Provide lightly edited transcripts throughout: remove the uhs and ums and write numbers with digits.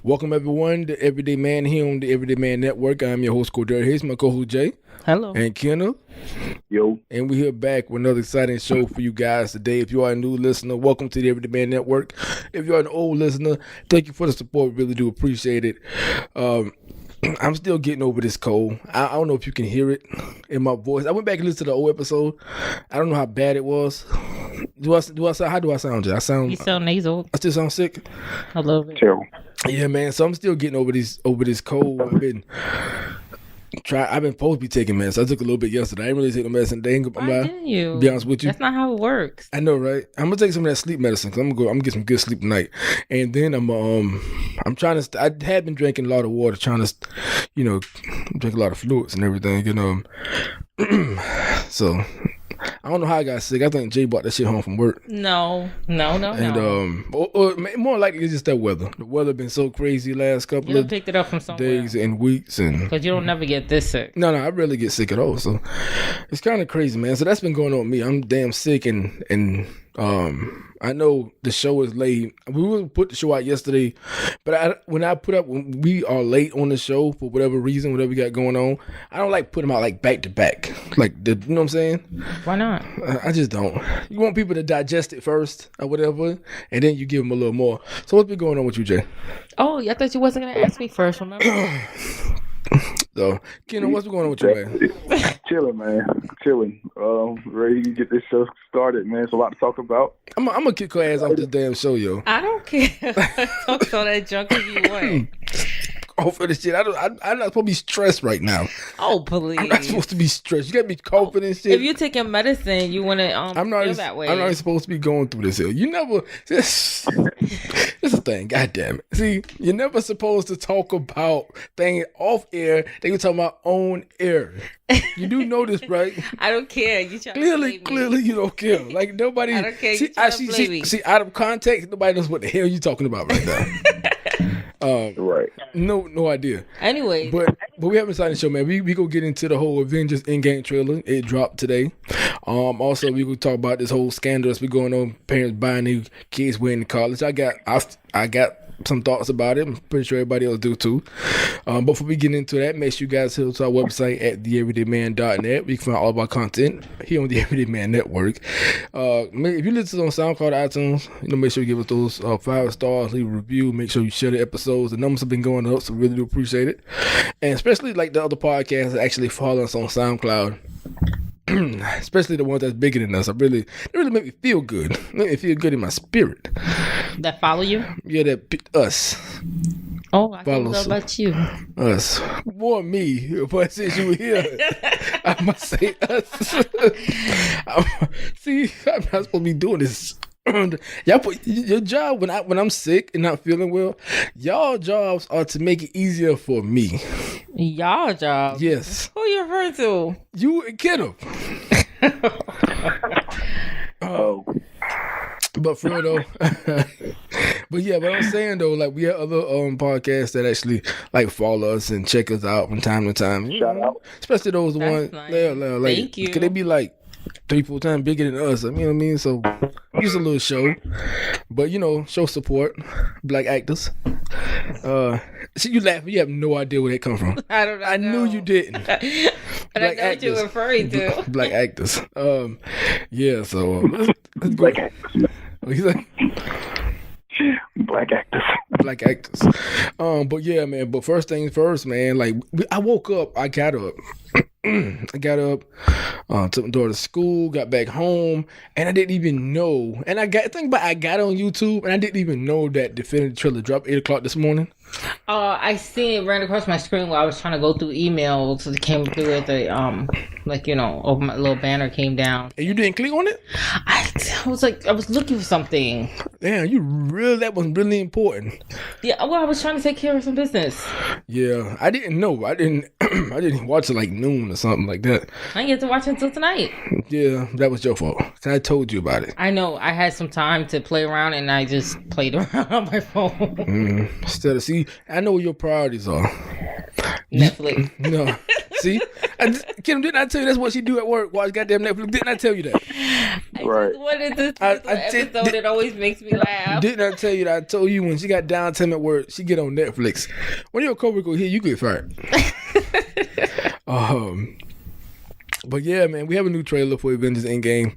Welcome everyone to Everydayman here on the Everydayman Network. I'm your host, Cordell. Here's my co-host, Jay. Hello. And Kenna. Yo. And we're here back with another exciting show for you guys today. If you are a new listener, welcome to the Everydayman Network. If you are an old listener, thank you for the support. We really do appreciate it. I'm still getting over this cold. I don't know if you can hear it in my voice. I went back and listened to the old episode. I don't know how bad it was. How do I sound, Jay? You sound nasal. I still sound sick? A little bit. Terrible. Yeah, man. So I'm still getting over this cold. I've been supposed to be taking medicine. I took a little bit yesterday. I didn't really take no medicine. Why didn't you? Be honest with you. That's not how it works. I know, right? I'm gonna take some of that sleep medicine because I'm gonna get some good sleep tonight. And then I'm trying to. I had been drinking a lot of water, trying to, drink a lot of fluids and everything. So I don't know how I got sick. I think Jay brought that shit home from work. No. And or more likely it's just that weather. The weather been so crazy last couple of picked it up from somewhere. Days and weeks, and because you don't never get this sick. No, I rarely get sick at all. So it's kind of crazy, man. So that's been going on with me. I'm damn sick, and I know the show is late. We will put the show out yesterday, but when we are late on the show for whatever reason, whatever we got going on, I don't like putting them out like back to back. Like, you know what I'm saying? Why not? I just don't. You want people to digest it first or whatever, and then you give them a little more. So what's been going on with you, Jay? Oh, I thought you wasn't gonna ask me first. Remember? So, Kenan, what's been going on with you, man? Chilling, man. Chilling. Ready to get this show started, man. It's a lot to talk about. I'm gonna kick her ass off this damn show, yo. I don't care. Talk all that junk if you want. Off of this shit. I'm not supposed to be stressed right now. Oh, please. I'm not supposed to be stressed. You gotta be confident shit. If you're taking medicine, you want to feel that way. I'm not supposed to be going through this. You never. This is the thing. God damn it. See, you're never supposed to talk about things off air. They can talk about on air. You do know this, right? I don't care. You clearly you don't care. Like nobody. I don't care. See, out of context, nobody knows what the hell you're talking about right now. Right. No idea. Anyway, but we haven't started the show, man. We go get into the whole Avengers Endgame trailer. It dropped today. Also we will talk about this whole scandal that's been going on. Parents buying their kids way into college. I got some thoughts about it. I'm pretty sure everybody else do too. But before we get into that, make sure you guys head to our website at theeverydayman.net. You can find all of our content here on the Everydayman Network. If you listen on SoundCloud, iTunes, make sure you give us those 5 stars, leave a review, make sure you share the episodes. The numbers have been going up, so we really do appreciate it. And especially like the other podcasts that actually follow us on SoundCloud. Especially the ones that's bigger than us. They really make me feel good. Make me feel good in my spirit. That follow you? Yeah, us. Oh, I don't know about you. Us. More me. But since you were here, I must say us. See, I'm not supposed to be doing this. Y'all put your job when I'm sick and not feeling well. Y'all jobs are to make it easier for me. Y'all job? Yes. Who you referring to? You and Kiddo. But for real though, but I'm saying though, like we have other podcasts that actually like follow us and check us out from time to time. Shout out. Especially those ones. Nice. Like, thank you. Could they be like 3-4 times bigger than us? You know what I mean? So just a little show, but show support, black actors. See, you laughing? You have no idea where they come from. I don't know. I knew you didn't. But I know what you're referring to. Black actors. Yeah. So let's go. Black actors. What you say? Black actors. Black actors. But yeah, man. But first things first, man. Like I woke up. I got up. Took my daughter to school, got back home, and I didn't even know. And I got on YouTube, and I didn't even know that Definitive trailer dropped 8 o'clock this morning. I seen it ran across my screen while I was trying to go through emails. It came through at the over my little banner came down. And you didn't click on it? I was looking for something. Damn, that was really important. Yeah, well, I was trying to take care of some business. Yeah, I didn't know. I didn't watch it like noon or something like that. I didn't get to watch it until tonight. Yeah, that was your fault. I told you about it. I know. I had some time to play around, and I just played around on my phone. Instead of I know what your priorities are. Netflix. No. See, Kim, didn't I tell you that's what she do at work? Watch goddamn Netflix. Didn't I tell you that? Right. Just wanted this episode. It always makes me laugh. Didn't I tell you that? I told you when she got downtime at work, she get on Netflix. When your coworker here, you get fired. But yeah, man, we have a new trailer for Avengers Endgame.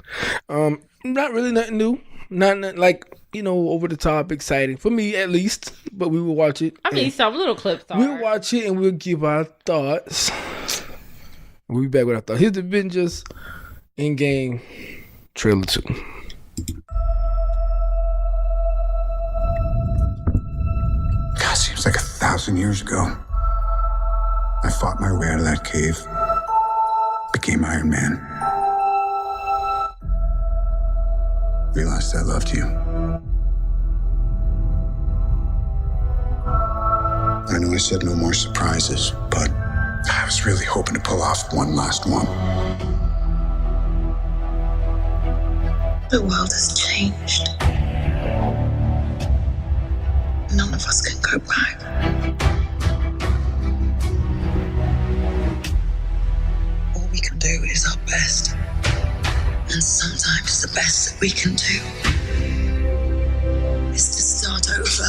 Not really nothing new. Not like, over the top, exciting for me at least. But we will watch it. I mean, some little clips are. We'll watch it and we'll give our thoughts. We'll be back with our thoughts. Here's the Avengers Endgame trailer 2. God, seems like 1,000 years ago. I fought my way out of that cave. Became Iron Man. Realized I loved you. I know I said no more surprises, but I was really hoping to pull off one last one. The world has changed. None of us can go back. All we can do is our best. And sometimes the best that we can do is to start over.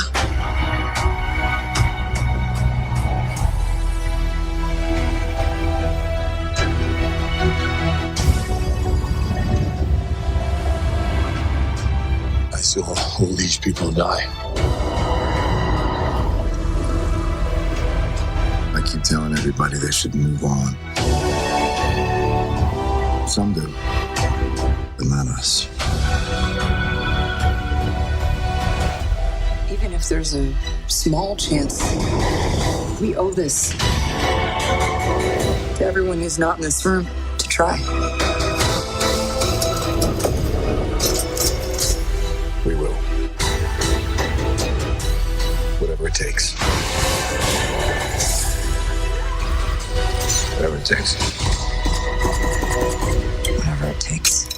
I saw all these people die. I keep telling everybody they should move on. Some do, but not us. Even if there's a small chance, we owe this to everyone who's not in this room to try. We will. Whatever it takes. Whatever it takes. Whatever it takes.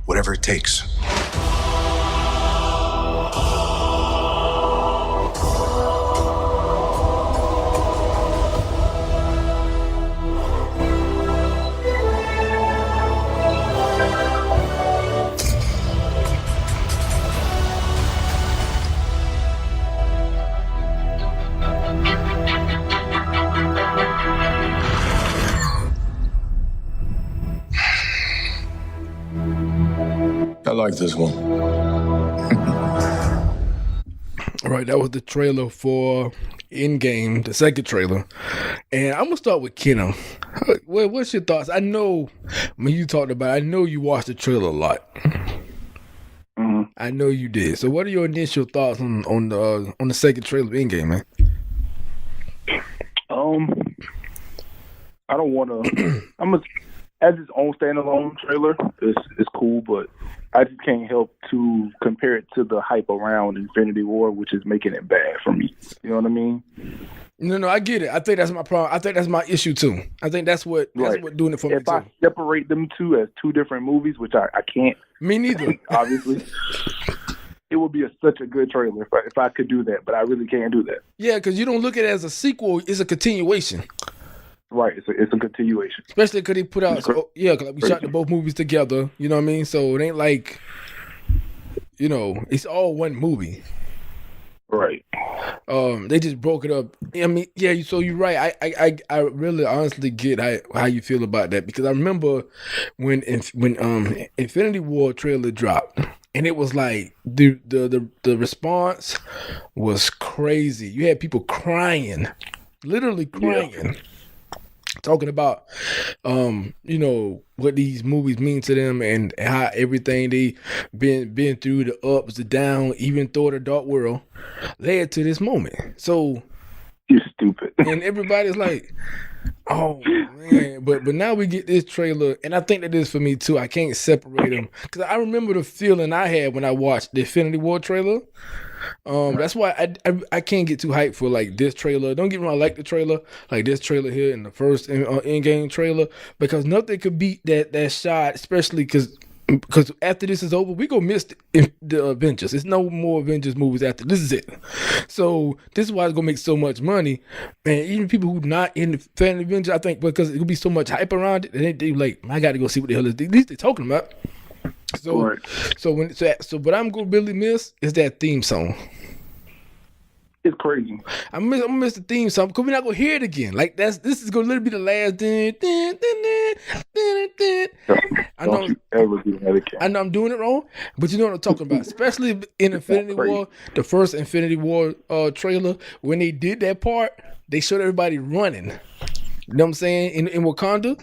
Whatever it takes. I like this one. All right, that was the trailer for Endgame, the second trailer. And I'm going to start with Kenna. What's your thoughts? I know when you talked about it, I know you watched the trailer a lot. Mm-hmm. I know you did. So what are your initial thoughts on the second trailer of Endgame, man? I don't want to. As its own standalone trailer, it's cool, but I just can't help to compare it to the hype around Infinity War, which is making it bad for me. You know what I mean? No, I get it. I think that's my problem. I think that's my issue too. I think that's what doing it for me if too. I separate them two as two different movies, which I can't. Me neither. Obviously. It would be such a good trailer if I could do that, but I really can't do that. Yeah, because you don't look at it as a sequel. It's a continuation. Right, it's a continuation. Especially because they put out, cause we shot both movies together. You know what I mean? So it ain't like, it's all one movie. Right. They just broke it up. I mean, yeah. So you're right. I really honestly get how you feel about that, because I remember when Infinity War trailer dropped, and it was like the response was crazy. You had people crying, literally crying. Yeah. Talking about, what these movies mean to them and how everything they been through, the ups, the downs, even through the dark world, led to this moment. So you're stupid, and everybody's like, "Oh man!" But now we get this trailer, and I think that is for me too. I can't separate them because I remember the feeling I had when I watched the Infinity War trailer. That's why I can't get too hyped for like this trailer. Don't get me wrong, I like the trailer, like this trailer here and the first Endgame trailer, because nothing could beat that shot, especially because because after this is over, we gonna miss the Avengers. There's no more Avengers movies after this is it. So this is why it's gonna make so much money, man. Even people who not in the fan of Avengers, I think because it'll be so much hype around it, they like, I got to go see what the hell is at least they're talking about. So, Right. so what I'm gonna really miss is that theme song. It's crazy. I'm gonna miss the theme song because we're not gonna hear it again. Like this is gonna literally be the last. I know. Don't you ever do that again. I know I'm doing it wrong, but you know what I'm talking about. Especially in Infinity War, the first Infinity War trailer, when they did that part, they showed everybody running. You know what I'm saying? In Wakanda.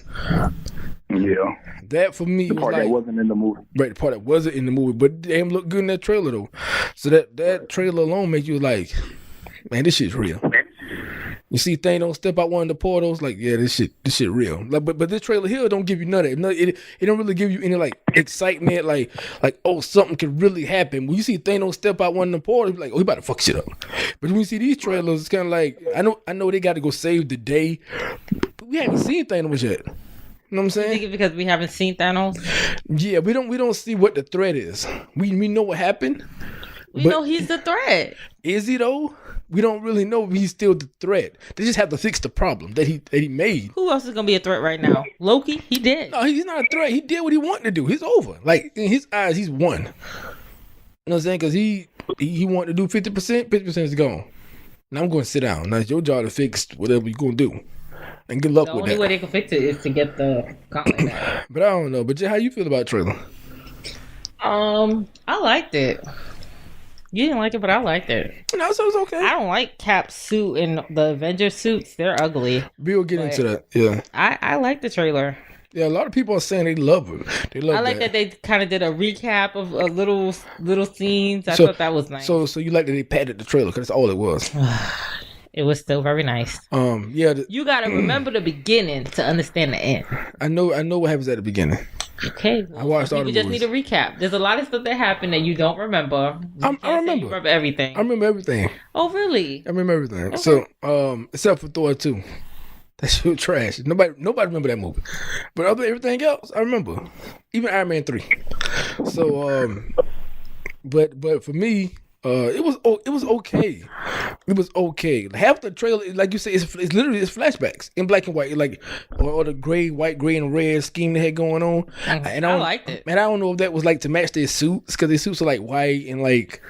Yeah. That for me The was part like, that wasn't in the movie. right, the part that wasn't in the movie, but damn looked good in that trailer though. So that trailer alone make you like, man, this shit's real. You see Thanos step out one of the portals, like, yeah, this shit real. Like, but this trailer here don't give you none of it. It don't really give you any like excitement, like oh, something could really happen. When you see Thanos step out one of the portals, like, oh, he about to fuck shit up. But when you see these trailers, it's kind of like, I know they got to go save the day, but we haven't seen Thanos yet. You know what I'm saying? You think it's because we haven't seen Thanos? Yeah, we don't see what the threat is. We know what happened. We know he's the threat. Is he though? We don't really know if he's still the threat. They just have to fix the problem that he made. Who else is gonna be a threat right now? Loki? He did. No, he's not a threat. He did what he wanted to do. He's over. Like in his eyes, he's won. You know what I'm saying? Because he wanted to do 50%. 50% is gone. Now I'm going to sit down. Now it's your job to fix whatever you're going to do. And good luck The with only that. way they can fix it is to get the gauntlet back. But I don't know. But Jay, how you feel about the trailer? I liked it. You didn't like it, but I liked it. No, so it's okay. I don't like Cap's suit and the Avengers suits. They're ugly. We'll get into that. Yeah. I like the trailer. Yeah, a lot of people are saying they love it. They love I like that they kind of did a recap of little scenes. I thought that was nice. So you like that they padded the trailer because that's all it was. It was still very nice. Yeah. You gotta remember the beginning to understand the end. I know what happens at the beginning. Okay. Well, I watched all the just movies. need a recap. There's a lot of stuff that happened that you don't remember. I You remember everything. I remember everything. Oh, really? I remember everything. Okay. So, except for Thor 2. That shit was trash. Nobody remember that movie. But everything else, I remember. Even Iron Man 3. So, but for me, it was okay. It was okay. Half the trailer, like you say, it's literally flashbacks in black and white, like or the white, gray, and red scheme they had going on. And I liked it. And I don't know if that was like to match their suits because their suits are like white and like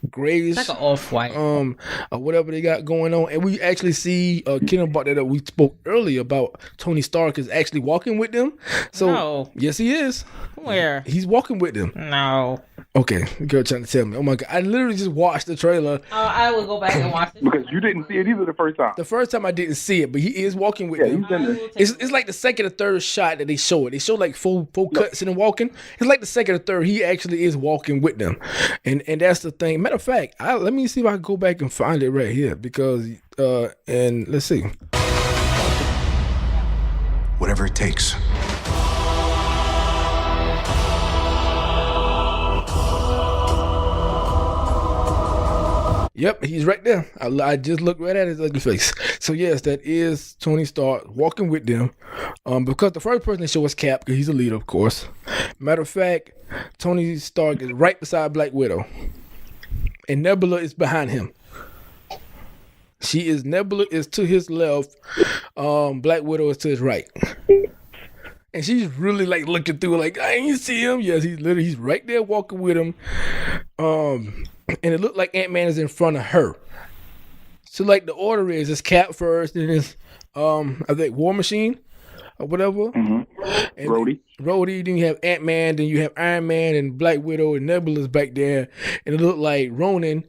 grayish, It's like an off-white. or whatever they got going on. And we actually see Kenan brought that up. We spoke earlier about Tony Stark is actually walking with them. So No. yes, he is. Where? He's walking with them. No. Okay, the girl trying to tell me. Oh my god, I literally just watched the trailer. I will go back and watch it. Because you didn't see it either the first time. The first time I didn't see it, but he is walking with Yeah, them. he's in there. It's like the second or third shot that they show it. They show like four cuts in him walking. It's like the second or third. He actually is walking with them, and that's the thing. Matter of fact, let me see if I can go back and find it right here because and let's see. Whatever it takes. Yep, he's right there. I just looked right at his ugly face. So yes, that is Tony Stark walking with them. Because the first person they show is Cap, because he's a leader, of course. Matter of fact, Tony Stark is right beside Black Widow, and Nebula is behind him. Nebula is to his left. Black Widow is to his right. And she's really like looking through, like, I ain't see him. Yes, he's right there walking with him. And it looked like Ant-Man is in front of her. So like the order is it's Cap first, then it's I think War Machine or whatever. Mm-hmm. And Rhodey. Then you have Ant-Man, then you have Iron Man and Black Widow and Nebula's back there. And it looked like Ronan,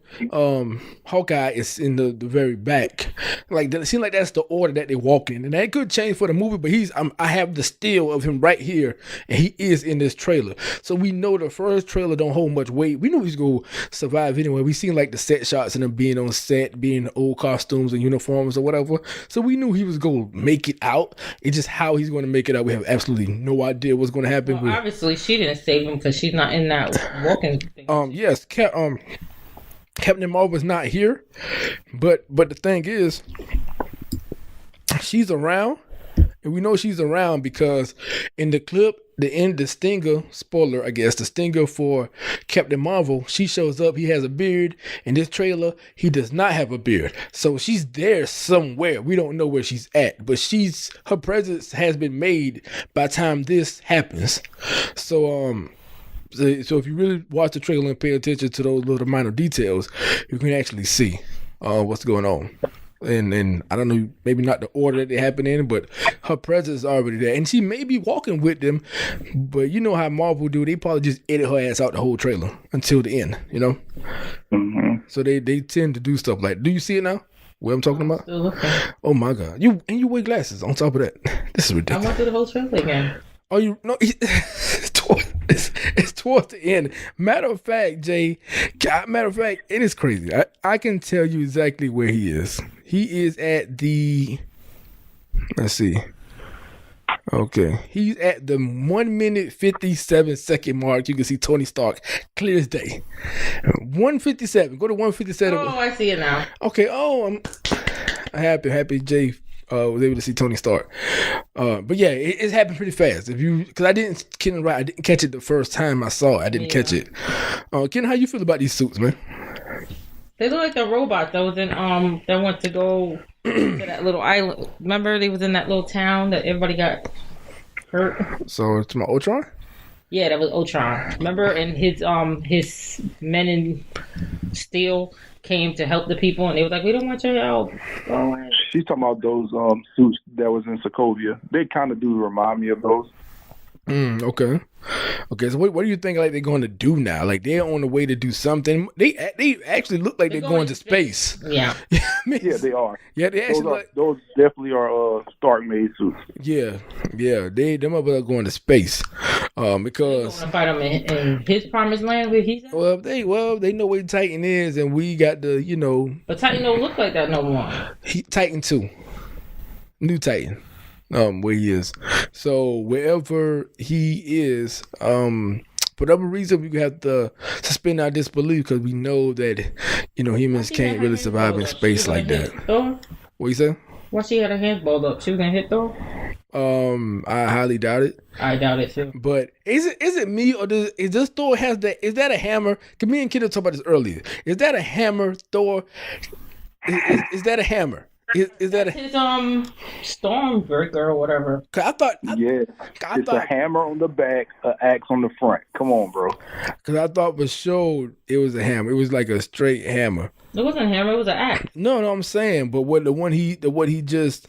Hawkeye is in the very back. Like it seems like that's the order that they walk in. And that could change for the movie, but I have the still of him right here, and he is in this trailer. So we know the first trailer don't hold much weight. We know he's gonna survive anyway. We seen like the set shots and him being on set, being in old costumes and uniforms or whatever. So we knew he was gonna make it out. It's just how he's gonna make it out. We have absolutely no idea what's gonna happen. Well, obviously she didn't save him because she's not in that walking thing. Yes, Captain Marvel's not here, but the thing is, she's around, And we know she's around because in the clip, the stinger, spoiler, I guess, the stinger for Captain Marvel, she shows up, he has a beard. In this trailer, he does not have a beard. So she's there somewhere. We don't know where she's at, but her presence has been made by the time this happens. So if you really watch the trailer and pay attention to those little minor details, you can actually see what's going on. And I don't know, maybe not the order that they happen in, but her presence is already there. And she may be walking with them, but you know how Marvel do. They probably just edit her ass out the whole trailer until the end, you know? Mm-hmm. So they tend to do stuff like, do you see it now? What I'm talking about? Oh my God. You wear glasses on top of that. This is ridiculous. I went through the whole trailer again. Oh, you no, it's towards the end. Matter of fact, Jay, it is crazy. I can tell you exactly where he is. He is at the, let's see. Okay. He's at the 1 minute 57 second mark. You can see Tony Stark clear as day. 157. Go to 157. Oh, I see it now. Okay. Oh, I'm happy Jay was able to see Tony Stark. But yeah, it's happened pretty fast. Because I didn't catch it the first time I saw it. I didn't catch it. Ken, how you feel about these suits, man? They look like the robot that was in that went to go to that little island. Remember, they was in that little town that everybody got hurt. So it's my Ultron? Yeah, that was Ultron. Remember, and his men in steel came to help the people, and they were like, "We don't want your help. Go away." She's talking about those suits that was in Sokovia. They kind of do remind me of those. Okay. So what do you think like they're going to do now? Like they're on the way to do something. They actually look like they're going to space. Yeah. Yeah, they are. Yeah, they actually those definitely are Stark made suits. Yeah. Them up are going to space. Because going to fight him in his promised land where he's at? They know where Titan is, and we got the But Titan don't look like that no more. Titan 2. New Titan. Where he is. So wherever he is, for whatever reason, we have to suspend our disbelief because we know that humans can't really survive in space like that. What you say? Why she had her hands balled up? She was gonna hit Thor? I highly doubt it. I doubt it too. But is it me or is this Thor has that? Is that a hammer? Cause me and Kid talked about this earlier. Is that a hammer, Thor? Is that a hammer? Is that his Stormbreaker or whatever? Cause I thought it's a hammer on the back, an axe on the front. Come on, bro. Cause I thought for sure it was a hammer. It was like a straight hammer. It wasn't a hammer. It was an axe. No, I'm saying, but what he just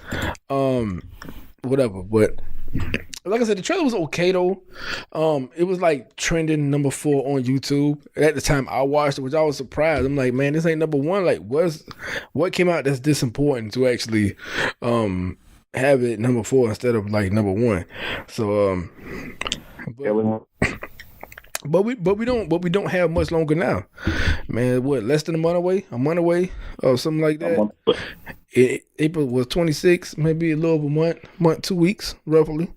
whatever. But like I said, the trailer was okay though. It was like trending number 4 on YouTube at the time I watched it, which I was surprised. I'm like, man, this ain't number 1. Like, what came out that's this important to actually have it number 4 instead of like number 1? So but we don't have much longer now, man. What, less than a month away, or something like that. April was 26, maybe a little over a month, 2 weeks roughly.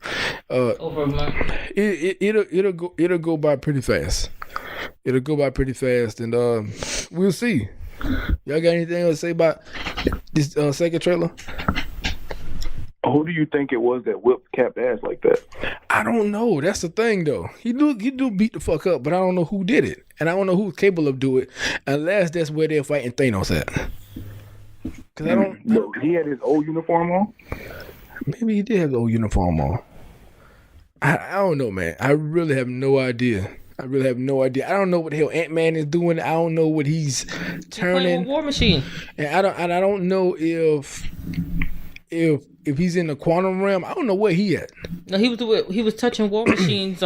Over a month. It'll go by pretty fast. And we'll see. Y'all got anything else to say about this second trailer? Who do you think it was that whipped Cap's ass like that? I don't know. That's the thing, though. He do beat the fuck up, but I don't know who did it, and I don't know who's capable of doing it, unless that's where they're fighting Thanos at. Cause I don't. He had his old uniform on. Maybe he did have the old uniform on. I don't know, man. I really have no idea. I don't know what the hell Ant-Man is doing. I don't know what he's turning. He's War Machine. And I don't know if he's in the quantum realm. I don't know where he at. No, he was touching War Machine's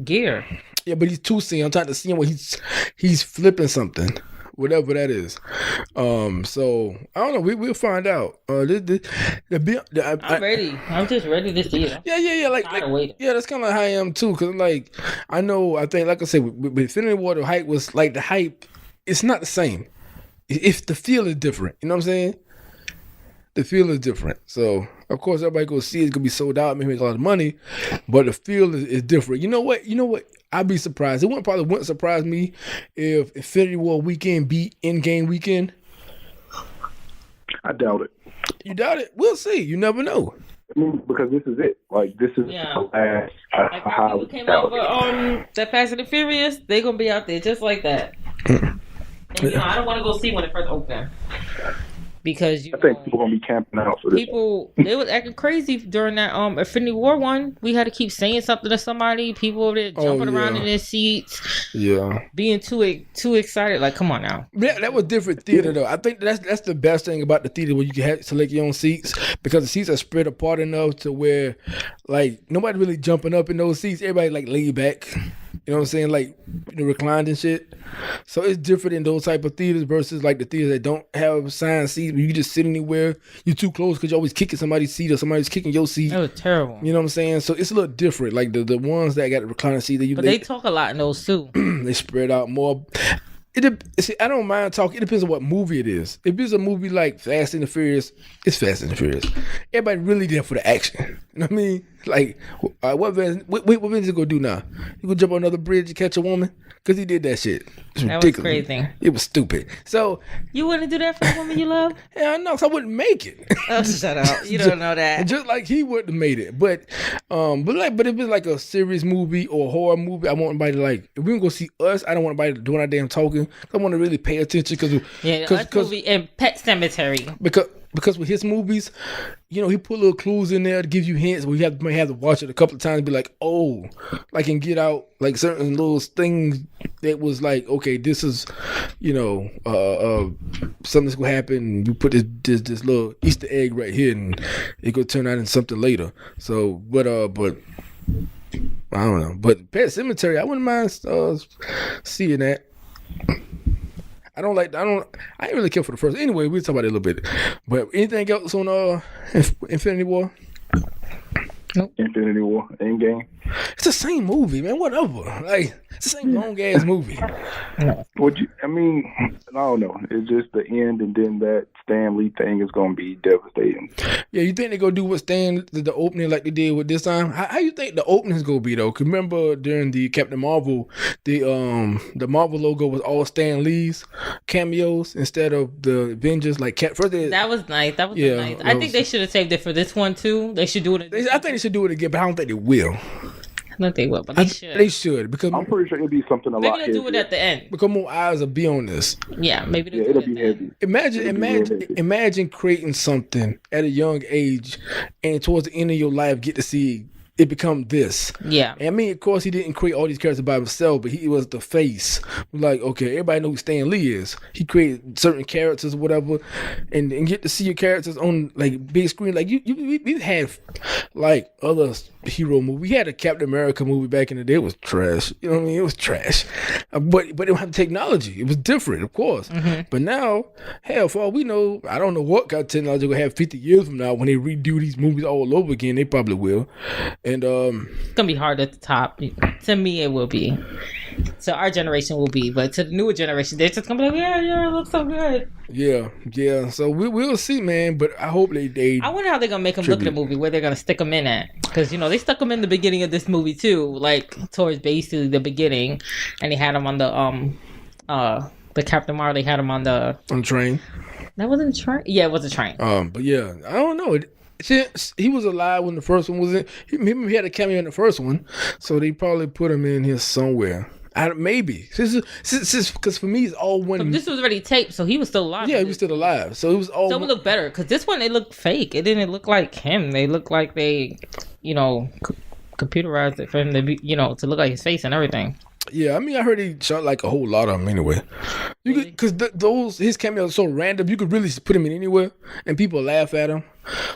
gear. Yeah, but he's 2C. I'm trying to see him where he's flipping something, whatever that is. So I don't know. We'll find out. I'm ready. I'm just ready to see it. Yeah. Like that's kind of like how I am too. Cause like I think like I said, with Infinity War, the hype was like the hype. It's not the same. If the feel is different, you know what I'm saying? The feel is different. So, of course, everybody go see it. It's going to be sold out, maybe make a lot of money, but the feel is different. You know what? I'd be surprised. Probably wouldn't surprise me if Infinity War weekend beat Endgame weekend. I doubt it. You doubt it? We'll see. You never know. I mean, because this is it. Like, this is Yeah. the last Like how people came out for that Fast and the Furious, they gonna be out there just like that. And, I don't want to go see when it first opened because I think people gonna be camping out for this. People they was acting crazy during that Infinity War one. We had to keep saying something to somebody. People over there jumping around in their seats. Yeah, being too excited. Like, come on now. Yeah, that was different theater though. I think that's the best thing about the theater where you can select your own seats because the seats are spread apart enough to where like nobody really jumping up in those seats. Everybody like laid back. You know what I'm saying? Like reclined and shit. So it's different in those type of theaters versus like the theaters that don't have assigned seats where you can just sit anywhere. You're too close because you're always kicking somebody's seat or somebody's kicking your seat. That was terrible. You know what I'm saying? So it's a little different. Like the ones that got the recliner seat that you. But they talk a lot in those too. They spread out more. See, I don't mind talking. It depends on what movie it is. If it's a movie like Fast and the Furious, it's Fast and the Furious. Everybody really there for the action. You know what I mean? Like, what Vince is gonna do now? You gonna jump on another bridge and catch a woman? Because he did that shit. It's that ridiculous. was crazy. It was stupid. So you wouldn't do that for the woman you love? Yeah, no, because I wouldn't make it. Oh, shut up! You don't know that. Just like he wouldn't have made it, but if it's like a serious movie or a horror movie, I want everybody to like. If we gonna go see Us, I don't want anybody doing our damn talking. I want to really pay attention because movie and Pet Cemetery because with his movies, you know, he put little clues in there to give you hints. We may have to watch it a couple of times and be like, oh, like and Get Out, like certain little things that was like, okay, this is, you know, something's gonna happen. You put this little Easter egg right here, and it could turn out in something later. So, but I don't know. But Pet Cemetery, I wouldn't mind seeing that. I ain't really care for the first. Anyway, we'll talk about it a little bit. But anything else on Infinity War? Nope. Infinity War, Endgame. It's the same movie, man. Whatever. Like, it's the same long ass movie. I don't know. It's just the end, and then that Stan Lee thing is gonna be devastating. Yeah, you think they're gonna do what Stan the opening like they did with this time? How you think the opening is gonna be though? Cause remember during the Captain Marvel, the Marvel logo was all Stan Lee's cameos instead of the Avengers. Like that was nice. That was nice. I think they should have saved it for this one too. They should do it. I think they should do it again, but I don't think they will. I don't think they will, but they should. They should because I'm pretty sure it'll be something a lot heavier. Maybe they'll do it at the end because more eyes will be on this. Yeah, maybe it'll be heavy. Imagine creating something at a young age, and towards the end of your life, get to see it become this. Yeah. And I mean, of course, he didn't create all these characters by himself, but he was the face. Like, okay, everybody knows who Stan Lee is. He created certain characters or whatever, and get to see your characters on like big screen. Like we've had like other hero movie. We had a Captain America movie back in the day. It was trash. You know what I mean? It was trash. But it didn't have technology. It was different, of course. Mm-hmm. But now, hell, for all we know, I don't know what kind of technology we'll have 50 years from now when they redo these movies all over again. They probably will. And it's gonna be hard at the top. To me, it will be. So our generation will be, but to the newer generation, they're just gonna be like, yeah, it looks so good. Yeah. So we'll see, man. But I hope they. I wonder how they're gonna make them look at the movie, where they're gonna stick them in at, because you know they stuck them in the beginning of this movie too, like towards basically the beginning, and they had them on the Captain Marvel. They had him on the train. That wasn't a train. Yeah, it was a train. But yeah, I don't know. Since he was alive when the first one was in, he had a cameo in the first one, so they probably put him in here somewhere. Maybe because for me it's all one. But this was already taped, so he was still alive. Yeah, he was still alive, so it was all. So it would look better because this one it looked fake. It didn't look like him. They looked like they, computerized it for him to be, to look like his face and everything. Yeah, I mean, I heard he shot like a whole lot of them anyway. You could, because his cameos are so random, you could really put him in anywhere, and people laugh at him.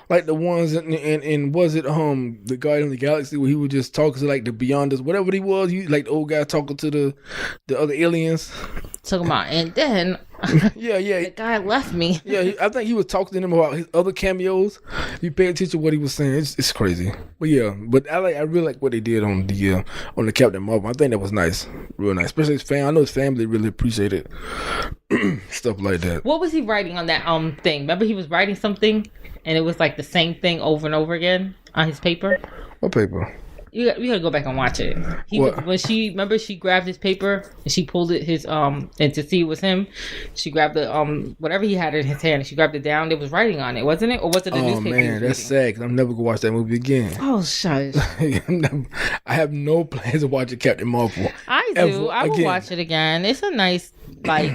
Like the ones in was it the Guardian of the Galaxy where he was just talking to like the Beyonders, whatever he was. He like the old guy talking to the other aliens. Talking about, and then yeah, the guy left me. Yeah, I think he was talking to them about his other cameos. You pay attention to what he was saying. It's crazy. But yeah, I really like what they did on the Captain Marvel. I think that was nice, real nice. Especially his family. I know his family really appreciated stuff like that. What was he writing on that thing? Remember, he was writing something, and it was like the same thing over and over again on his paper. What paper? You gotta go back and watch it. When she grabbed his paper and she pulled it and to see it was him, she grabbed the whatever he had in his hand and she grabbed it down. There was writing on it, wasn't it? Or was it a newspaper? Oh man, that's sad because I'm never gonna watch that movie again. Oh shush! I have no plans of watching Captain Marvel. I do. I will watch it again. It's a nice, like,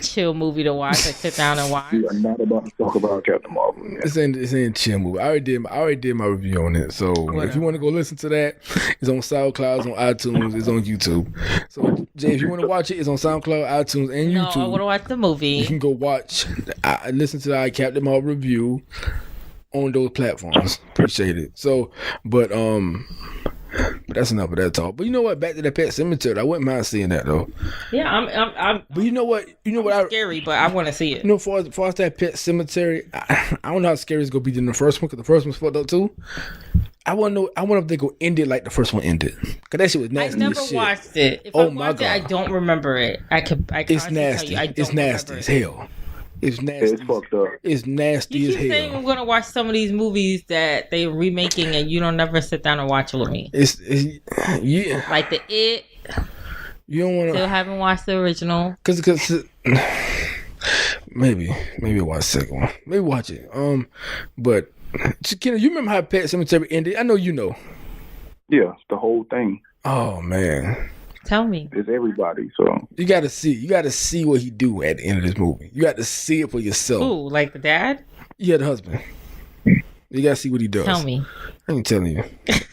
chill movie to watch. Like, sit down and watch. We are not about to talk about Captain Marvel yet. It's in chill movie. I already did my review on it. So if you want to go listen to that, it's on SoundCloud, it's on iTunes, it's on YouTube. So Jay, if you want to watch it, it's on SoundCloud, iTunes, and YouTube. No, I want to watch the movie. You can go watch, listen to our Captain Marvel review on those platforms. Appreciate it. So, but that's enough of that talk. But you know what? Back to the Pet Cemetery. I wouldn't mind seeing that though. Yeah, I'm. But you know what? Scary, but I want to see it. You know, far as that Pet Cemetery, I don't know how scary it's gonna be than the first one, because the first one's fucked up too. I wonder if they go end it like the first one ended, because that shit was nasty. I never watched it. If I watched it, I don't remember it. It's nasty. It's nasty as hell. It's nasty. It's fucked up. It's nasty as hell. You keep saying I'm gonna watch some of these movies that they're remaking, and you don't never sit down and watch it with me. It's yeah. Like the It. You don't want to. Still haven't watched the original. Cause maybe watch the second one. Maybe watch it. But Kenna, you remember how Pet Cemetery ended? I know you know. Yeah, it's the whole thing. Oh man. Tell me. It's everybody, so you gotta see what he do at the end of this movie. You got to see it for yourself. Who, like the dad? Yeah, the husband. You gotta see what he does. Tell me. I ain't telling you.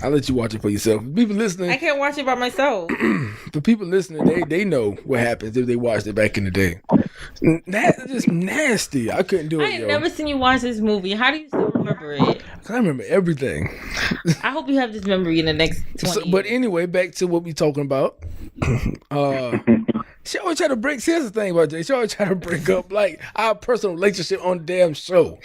I'll let you watch it for yourself. People listening, I can't watch it by myself. For people listening, they know what happens if they watched it back in the day. That's just nasty. I couldn't do it. I ain't never seen you watch this movie. How do you still remember it? I remember everything. I hope you have this memory in the next 20 years. But anyway, back to what we talking about. She always try to break. Here's the thing about Jay. She always try to break up like our personal relationship on the damn show.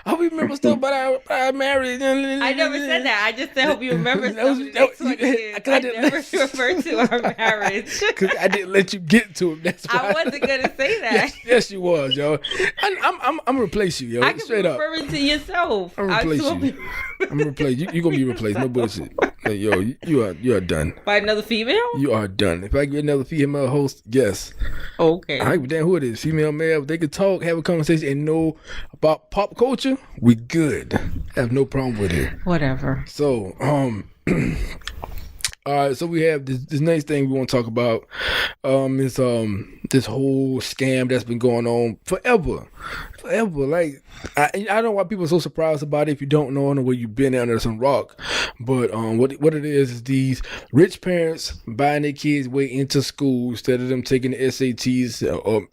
I remember stuff about our marriage. I never said that. I just said hope you remember stuff in the next 20 years. I never referred to our marriage. Because I didn't let you get to it. That's why. I wasn't gonna say that. Yes, you was, yo. I'm gonna replace you, yo. I can Straight be up. referring to yourself. I'm gonna replace you. I'm gonna replace you. You gonna be replaced. No bullshit. Hey, yo, you are done. By another female? You are done. If I get another female host, yes. Okay. I ain't damn who it is. Female, male. If they could talk, have a conversation, and know about pop culture, we good. I have no problem with it. Whatever. So, all right, so we have this next thing we want to talk about is this whole scam that's been going on forever. Like I don't know why people are so surprised about it if you don't know where you've been under some rock. But what it is these rich parents buying their kids way into school instead of them taking the SATs.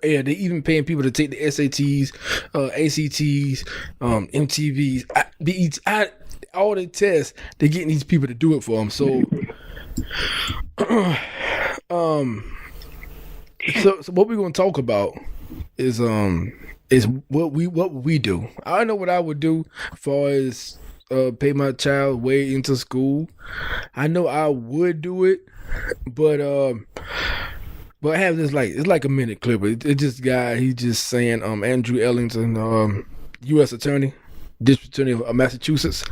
They even paying people to take the SATs, ACTs, MTVs, BET, all the tests. They're getting these people to do it for them. So. So what we're gonna talk about is what we do. I know what I would do as far as pay my child way into school. I know I would do it, but I have this it's like a minute clip. It's this guy. He's just saying Andrew Ellington, U.S. Attorney. District Attorney of Massachusetts.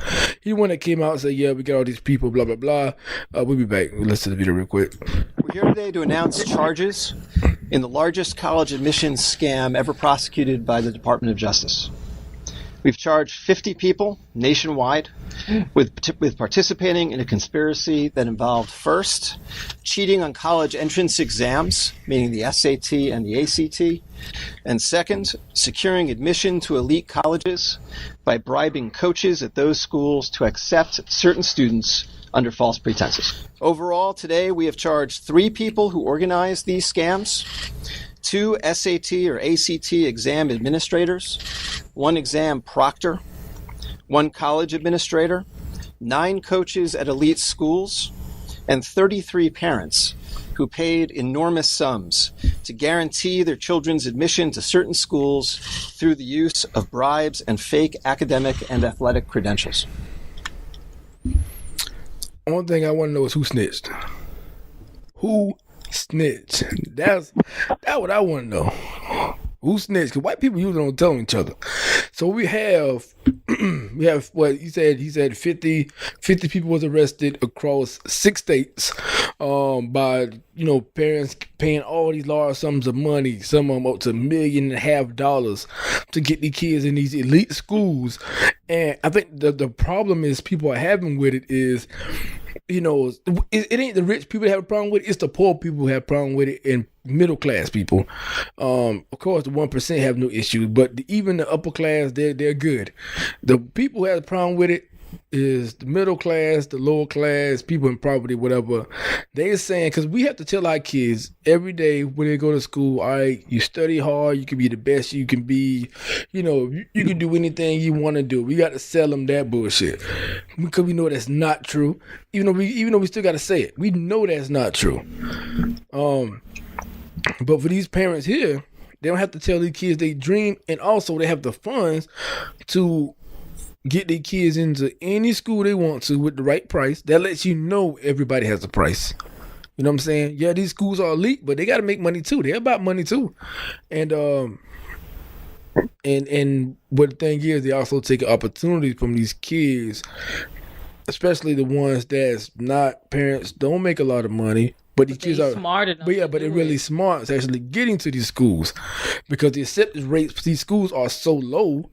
He one that came out and said, yeah, we got all these people, blah, blah, blah. We'll be back. We'll listen to the video real quick. We're here today to announce charges in the largest college admissions scam ever prosecuted by the Department of Justice. We've charged 50 people nationwide with participating in a conspiracy that involved, first, cheating on college entrance exams, meaning the SAT and the ACT, and second, securing admission to elite colleges by bribing coaches at those schools to accept certain students under false pretenses. Overall, today we have charged 3 people who organized these scams, 2 SAT or ACT exam administrators, 1 exam proctor, 1 college administrator, 9 coaches at elite schools, and 33 parents who paid enormous sums to guarantee their children's admission to certain schools through the use of bribes and fake academic and athletic credentials. Only thing I want to know is who snitched. Who snitched? That's what I want to know. Who snitched? Because white people usually don't tell each other. So we have we have what he said 50 people was arrested across 6 states by parents paying all these large sums of money, some of them up to $1.5 million to get the kids in these elite schools. And I think the problem is people are having with it is, it ain't the rich people that have a problem with it, it's the poor people who have a problem with it, and middle class people. Of course the 1% have no issue, but even the upper class, they're good. The people who have a problem with it is the middle class, the lower class, people in poverty, whatever. They're saying, because we have to tell our kids every day when they go to school, all right, you study hard, you can be the best you can be, you can do anything you want to do. We got to sell them that bullshit, because we know that's not true. Even though we still got to say it, we know that's not true. But for these parents here, they don't have to tell these kids they dream, and also they have the funds to get their kids into any school they want to with the right price. That lets you know everybody has a price. You know what I'm saying? Yeah, these schools are elite, but they got to make money too. They're about money too. And what the thing is, they also take opportunities from these kids, especially the ones that's not parents, don't make a lot of money. But these kids are smart enough. But they're really smart. It's actually getting to these schools, because the acceptance rates for these schools are so low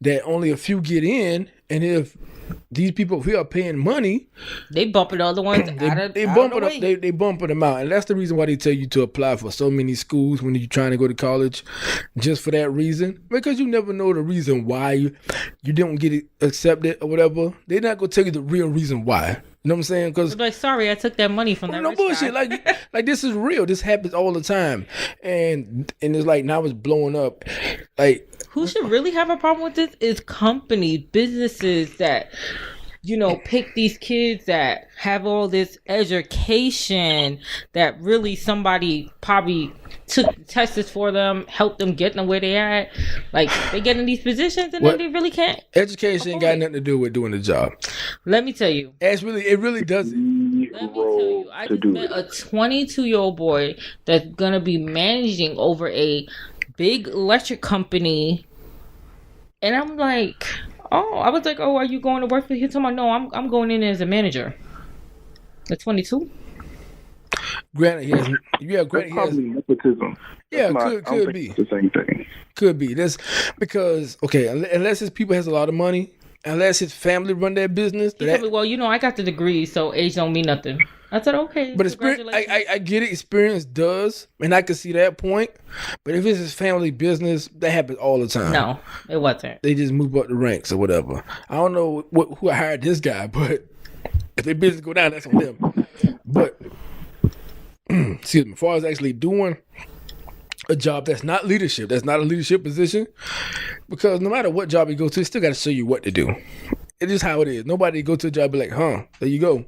that only a few get in. And if these people who are paying money, they bumping the other ones they bumping them out. And that's the reason why they tell you to apply for so many schools when you're trying to go to college, just for that reason. Because you never know the reason why you didn't get it accepted or whatever. They're not gonna tell you the real reason why. You know what I'm saying? Because like, sorry, I took that money from that. No bullshit. Like this is real. This happens all the time, and it's like now it's blowing up. Like, who should really have a problem with this is companies, businesses that pick these kids that have all this education, that really somebody probably took tests for them, helped them get them where they at. Like, they get in these positions and then they really can't. Education ain't got nothing to do with doing the job. Let me tell you. It really doesn't. Let me tell you. I just met a 22-year-old boy that's gonna be managing over a big electric company, and I'm like, I was like, are you going to work for him? He told me, no, I'm going in as a manager. At 22. Granted, he has nepotism. Yeah, could be the same thing. Could be. That's because unless his people has a lot of money, unless his family run that business. He told me, well, I got the degree, so age don't mean nothing. I said, okay. But experience, I get it. Experience does, and I can see that point. But if it's his family business, that happens all the time. No, it wasn't. They just move up the ranks or whatever. I don't know who hired this guy, but if their business go down, that's on them. But excuse me, as far as actually doing a job that's not leadership, that's not a leadership position, because no matter what job you go to, it's still got to show you what to do. It is how it is. Nobody go to a job and be like, there you go.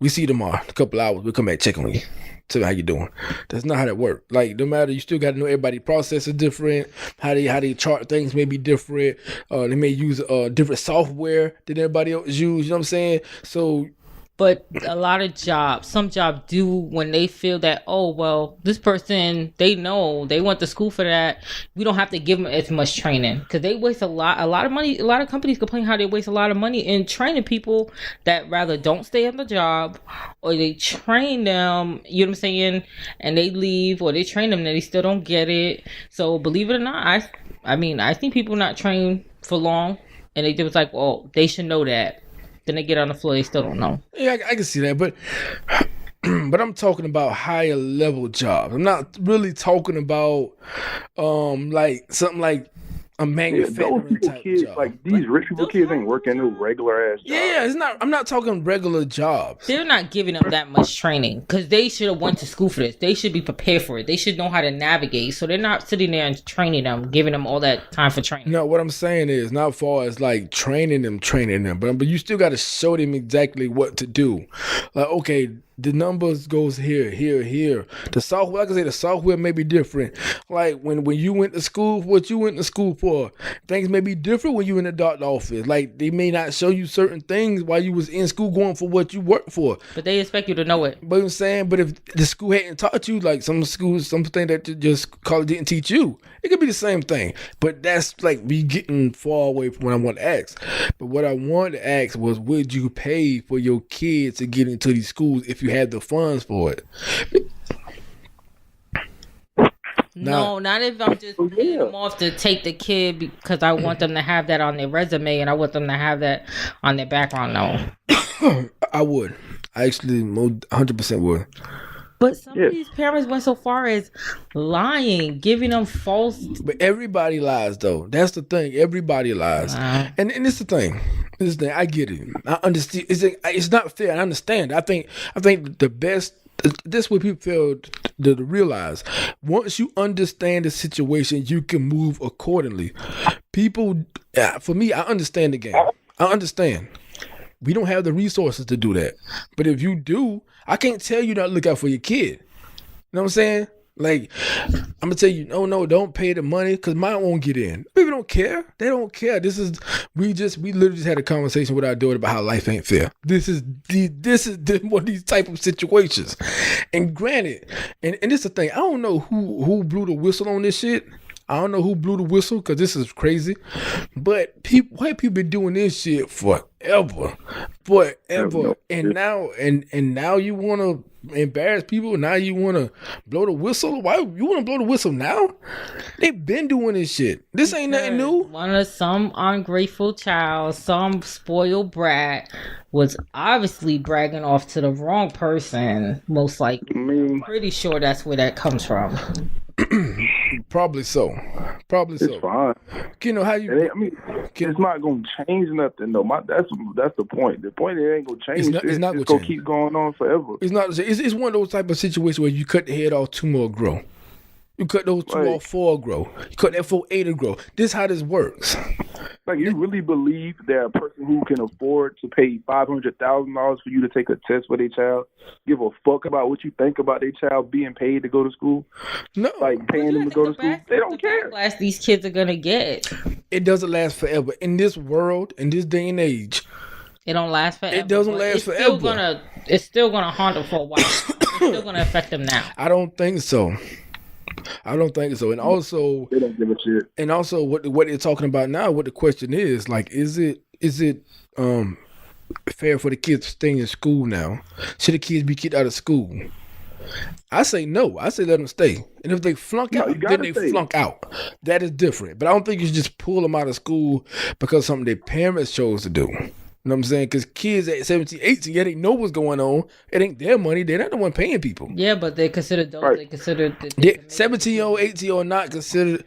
We see you tomorrow. A couple hours. We'll come back check on you. Tell you how you doing. That's not how that works. Like, no matter, you still got to know everybody's process is different. How they chart things may be different. They may use different software than everybody else use. You know what I'm saying? So. But a lot of some jobs do, when they feel that, this person, they know, they went to school for that, we don't have to give them as much training, because they waste a lot of money. A lot of companies complain how they waste a lot of money in training people that rather don't stay on the job, or they train them, you know what I'm saying, and they leave, or they train them and they still don't get it. So believe it or not, I think people not trained for long, and they was like, they should know that. Then they get on the floor, they still don't know. Yeah, I can see that, but I'm talking about higher level jobs. I'm not really talking about like something like a manufacturing type kids, job. Like these rich people kids ain't working no regular ass jobs. Yeah, it's not. I'm not talking regular jobs. They're not giving them that much training, because they should have went to school for this. They should be prepared for it. They should know how to navigate. So they're not sitting there and training them, giving them all that time for training. No, what I'm saying is not far as like training them, but you still got to show them exactly what to do. Like, okay, the numbers goes here, here, here. The software, like I say, the software may be different. Like when you went to school, what you went to school for, things may be different when you in the doctor office. Like they may not show you certain things while you was in school going for what you work for. But they expect you to know it. But I'm saying, but if the school hadn't taught you, like some schools, something that just college didn't teach you, it could be the same thing. But that's like me getting far away from what I want to ask. But what I wanted to ask was, would you pay for your kids to get into these schools if you had the funds for it? No, not if I'm just paying them off to take the kid because I want them to have that on their resume and I want them to have that on their background. No, I would. I actually 100% would. But some of these parents went so far as lying, giving them false. But everybody lies, though. That's the thing. Everybody lies, and it's the thing. This thing, I get it. I understand. It's not fair. I understand. I think the best. This is what people fail to realize. Once you understand the situation, you can move accordingly. People, for me, I understand the game. I understand. We don't have the resources to do that. But if you do, I can't tell you not to look out for your kid. You know what I'm saying? Like, I'm going to tell you, no, don't pay the money because mine won't get in. People don't care. They don't care. We literally just had a conversation with our daughter about how life ain't fair. This is one of these type of situations. And granted, and this is the thing, I don't know who blew the whistle on this shit. I don't know who blew the whistle because this is crazy. But white people been doing this shit forever. And now you want to embarrass people? Now you want to blow the whistle? Why you want to blow the whistle now? They've been doing this shit. This ain't nothing new. Some ungrateful child, some spoiled brat was obviously bragging off to the wrong person. Most likely. I'm pretty sure that's where that comes from. Probably so. It's fine. You know how you? It's not gonna change nothing though. That's the point. The point is it ain't gonna change. It's not gonna change. Keep going on forever. It's not. It's one of those type of situations where you cut the head off, 2 more grow. You cut those 2 off, 4 grow. You cut that 4, 8 grow. This is how this works. Like, you really believe that a person who can afford to pay $500,000 for you to take a test for their child give a fuck about what you think about their child being paid to go to school? No. Like, paying them to go to school? They don't care. Backlash these kids are gonna get. It doesn't last forever. In this world, in this day and age, it don't last forever. It doesn't last forever. It's still gonna haunt them for a while. It's still gonna affect them now. I don't think so. And also, they don't give a shit. And also, what they're talking about now, what the question is, like, is it fair for the kids to stay in school now? Should the kids be kicked out of school? I say no. I say let them stay. And if they flunk out, then they flunk out. That is different. But I don't think you should just pull them out of school because something their parents chose to do. You know what I'm saying? Because kids at 17, 18, they know what's going on. It ain't their money. They're not the one paying people. Yeah, but they consider those. Right. They consider 17-year-old, 18-year-old not considered.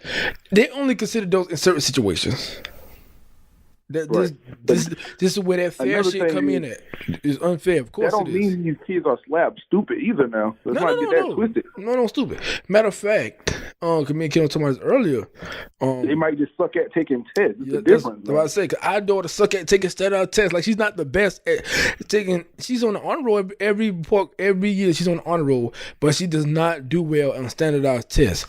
They only consider those in certain situations. This is where that fair shit come in at. It's unfair. Of course it is. That don't mean these kids are slap stupid either now. Let's not get that twisted. No, stupid. Matter of fact, because me and Kim talking about this earlier. They might just suck at taking tests. It's a difference. That's what I say. Because our daughter suck at taking standardized tests. Like, she's not the best at taking. She's on the honor roll every year. She's on the honor roll, but she does not do well on standardized tests.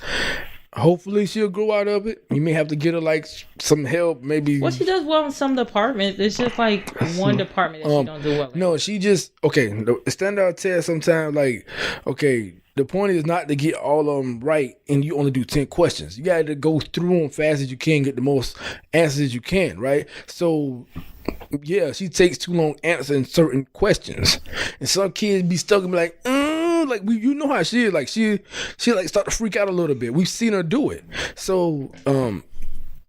Hopefully she'll grow out of it. You may have to get her like some help, maybe. Well, she does well in some departments. It's just like one department that she don't do well in. No, she just the standard test sometimes the point is not to get all of them right and you only do 10 questions. You got to go through them fast as you can, get the most answers as you can, right? So yeah, she takes too long answering certain questions, and some kids be stuck and be like, you know how she is. Like she like start to freak out a little bit. We've seen her do it. So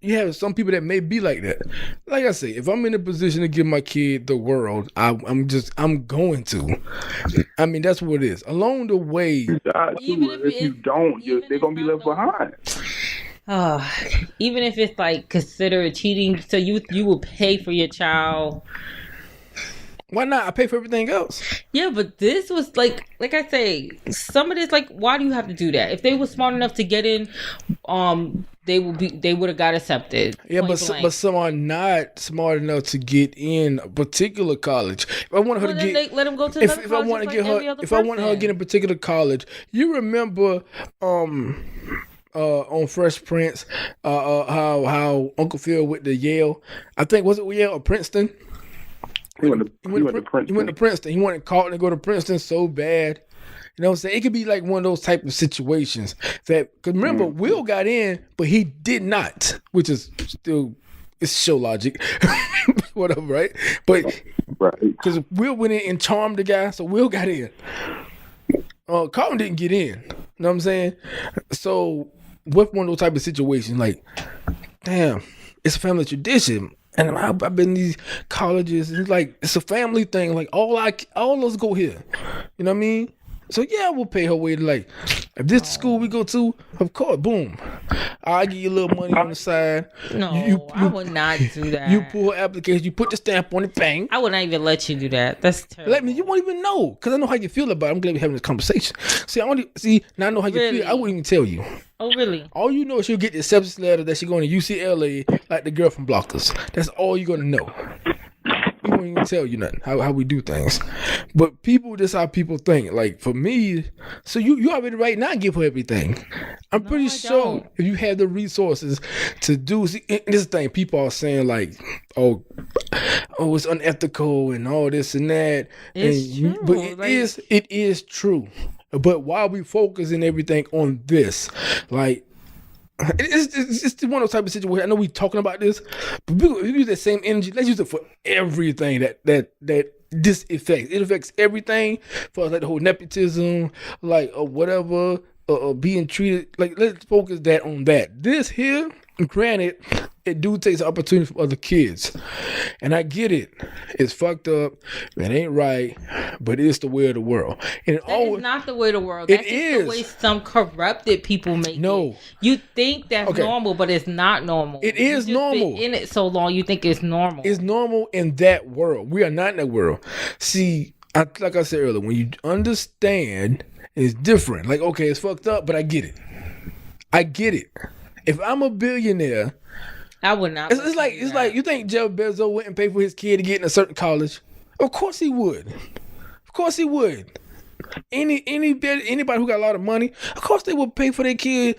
you have some people that may be like that. Like I say, if I'm in a position to give my kid the world, I'm going to. I mean, that's what it is. Along the way, if you don't, they're gonna be left behind. Even if it's like considered cheating, so you will pay for your child. Why not? I pay for everything else. Yeah, but this was like I say, some of this, like, why do you have to do that? If they were smart enough to get in they would have got accepted. Yeah, point but blank. but some are not smart enough to get in a particular college. If I want her Well, to then get, they let him go to if, another if I college want to just get like every her, other if I want her to person. get in a particular college, you remember, on Fresh Prince, how Uncle Phil went to Yale. I think was it Yale or Princeton? He went to Princeton. He went to Princeton. He wanted Carlton to go to Princeton so bad. You know what I'm saying? It could be like one of those type of situations that, because remember, Will got in, but he did not, which is still, it's show logic. Whatever, right? But because Will went in and charmed the guy, so Will got in. Carlton didn't get in. You know what I'm saying? So, with one of those type of situations, like, damn, it's a family tradition. And I've been in these colleges, and it's like, it's a family thing. Like, all us go here. You know what I mean? So yeah, we'll pay her way to, like, if this school we go to, of course, boom, I'll give you a little money on the side. No, I would not do that. You pull an application, you put the stamp on it, bang. I would not even let you do that. That's terrible. Let me. You won't even know, because I know how you feel about it. I'm glad we're having this conversation. Now I know how you feel. I wouldn't even tell you. Oh, really? All you know is she'll get the acceptance letter that she's going to UCLA, like the girl from Blockers. That's all you're gonna know. We won't even tell you nothing, how we do things. But people, this how people think. Like, for me, so you already right now give her everything. I'm pretty sure if you have the resources to do, see, this thing, people are saying like, oh, it's unethical and all this and that. It's true. But it is true. But while we focus and everything on this, like, it's one of those type of situations. I know we talking about this, but if we use that same energy, let's use it for everything that this affects. It affects everything for like the whole nepotism, like whatever, being treated. Like, let's focus that on that. This here, granted, it do takes an opportunity for other kids, and I get it. It's fucked up. It ain't right, but it's the way of the world. And It's not the way of the world. That's just the way some corrupted people make it. You think that's normal, but it's not normal. It is normal. Been in it so long, you think it's normal. It's normal in that world. We are not in that world. See, like I said earlier, when you understand, it's different. Like, okay, it's fucked up, but I get it. I get it. If I'm a billionaire, I would not. It's like you think Jeff Bezos went and paid for his kid to get in a certain college? Of course he would. Of course he would. Anybody who got a lot of money, of course they would pay for their kid.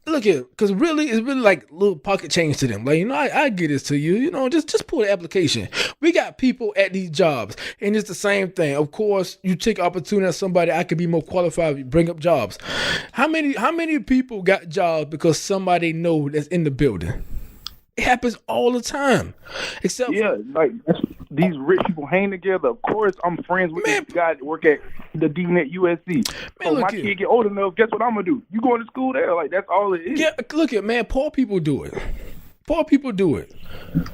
Look here, because really, it's really like little pocket change to them. Like, you know, I get this to you. You know, just pull the application. We got people at these jobs, and it's the same thing. Of course, you take opportunity as somebody I could be more qualified to bring up jobs. How many people got jobs because somebody know that's in the building? It happens all the time. Except like these rich people hang together. Of course, I'm friends with this guy that work at the Dean at USC. So my kid get old enough, guess what I'm gonna do? You going to school there? Like, that's all it is. Yeah, look at, man, poor people do it. Poor people do it. You know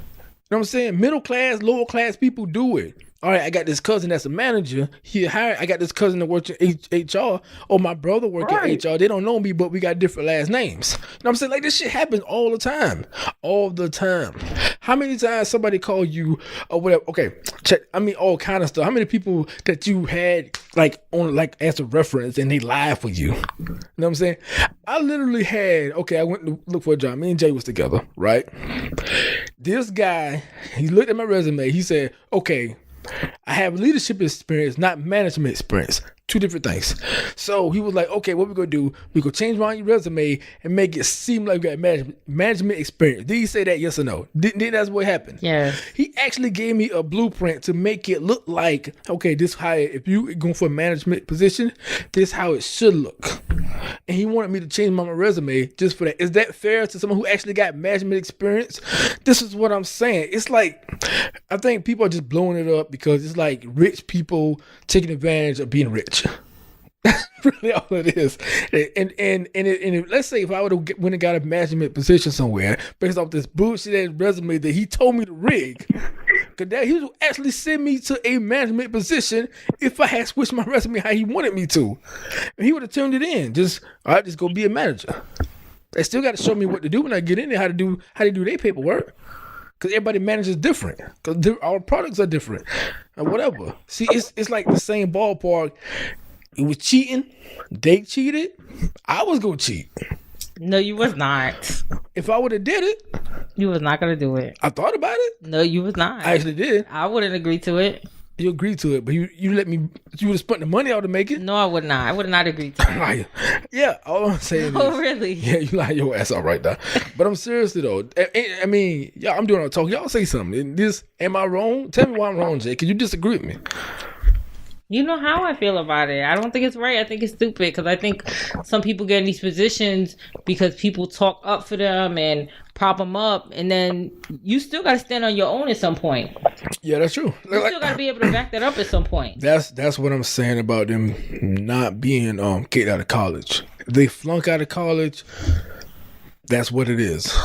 what I'm saying? Middle class, lower class people do it. All right, I got this cousin that's a manager. I got this cousin that works in HR. Or my brother works in HR. They don't know me, but we got different last names. You know what I'm saying? Like, this shit happens all the time. All the time. How many times somebody call you or whatever? Okay, check. I mean, all kind of stuff. How many people that you had like on like as a reference and they lied for you? You know what I'm saying? I literally had, I went to look for a job. Me and Jay was together, right? This guy, he looked at my resume. He said, okay, I have leadership experience, not management experience. Two different things. So he was like, okay, what we're going to do, we're going to change around your resume and make it seem like you got management experience. Did he say that, yes or no? Didn't that's what happened? Yeah. He actually gave me a blueprint to make it look like, okay, this how, if you going for a management position, this how it should look. And he wanted me to change my resume just for that. Is that fair to someone who actually got management experience? This is what I'm saying. It's like, I think people are just blowing it up because it's like rich people taking advantage of being rich. That's really all it is. And let's say if I would have went and got a management position somewhere based off this bullshit resume that he told me to rig, because he would actually send me to a management position if I had switched my resume how he wanted me to. And he would have turned it in. Just go be a manager. They still got to show me what to do when I get in there, how to do their paperwork. Because everybody manages different. Because our products are different. Or whatever. See, it's like the same ballpark. It was cheating. They cheated. I was going to cheat. No, you was not. If I would have did it, You was not gonna do it. I thought about it. No, you was not. I actually did. I wouldn't agree to it. You agreed to it, but you let me. You would have spent the money out to make it. No, I would not. I would not agree to it. Yeah, all I'm saying Oh, is, really? yeah, you lie your ass out right now. But I'm seriously though. I mean, yeah, I'm doing all the talk. Y'all say something. Am I wrong? Tell me why I'm wrong, Jay. Can you disagree with me? You know how I feel about it. I don't think it's right. I think it's stupid because I think some people get in these positions because people talk up for them and prop them up, and then you still got to stand on your own at some point. Yeah, that's true. You still got to be able to back that up at some point. That's what I'm saying about them not being kicked out of college. If they flunk out of college, that's what it is.